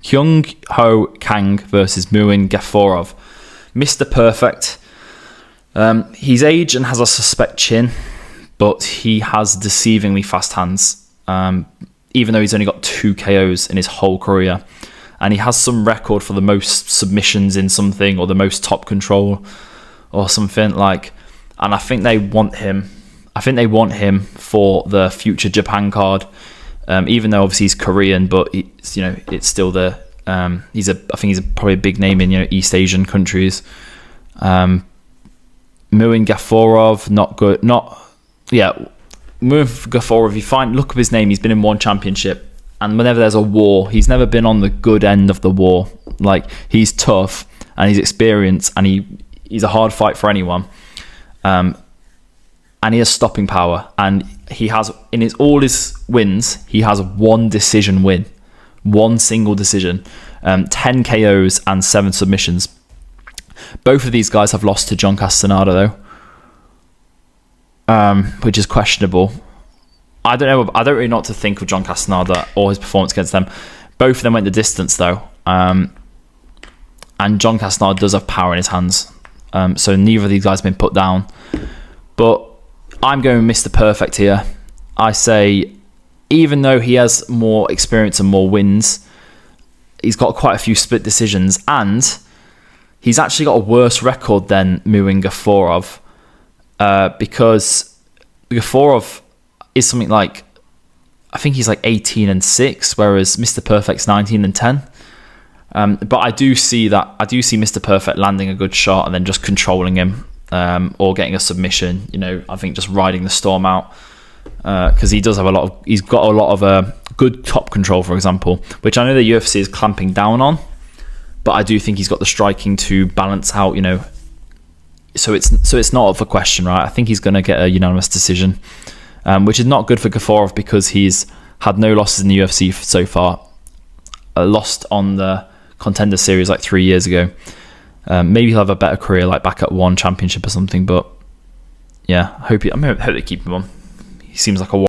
Kyung Ho Kang versus Muin Gaforov. Mr. Perfect. He's aged and has a suspect chin, but he has deceivingly fast hands, even though he's only got 2 KOs in his whole career. And he has some record for the most submissions in something, or the most top control or something like. And I think they want him. I think they want him for the future Japan card. Even though obviously he's Korean, but it's still the I think he's probably a big name in East Asian countries. Muin Gaforov, not good. Muin Gaforov. Look up his name. He's been in one championship. And whenever there's a war, he's never been on the good end of the war. Like, he's tough and he's experienced, and he's a hard fight for anyone. And he has stopping power. And he has, in all his wins, he has 1 decision win. 1 single decision. 10 KOs and 7 submissions. Both of these guys have lost to John Castaneda, though. Which is questionable. I don't know. I don't really know what to think of John Castaneda or his performance against them. Both of them went the distance, though. And John Castaneda does have power in his hands. So neither of these guys have been put down. But I'm going with Mr. Perfect here. I say, even though he has more experience and more wins, he's got quite a few split decisions. And he's actually got a worse record than Muin Gaforov. Because Gaforov is something like, I think he's like 18-6, whereas Mr. Perfect's 19-10. But I do see Mr. Perfect landing a good shot and then just controlling him, or getting a submission. I think just riding the storm out, because he's got a lot of good top control, for example, which I know the UFC is clamping down on. But I do think he's got the striking to balance out, So it's not up for question, right? I think he's going to get a unanimous decision. Which is not good for Gaforov, because he's had no losses in the UFC so far. Lost on the Contender Series like 3 years ago. Maybe he'll have a better career, like back at one championship or something. But yeah, I hope they keep him on. He seems like a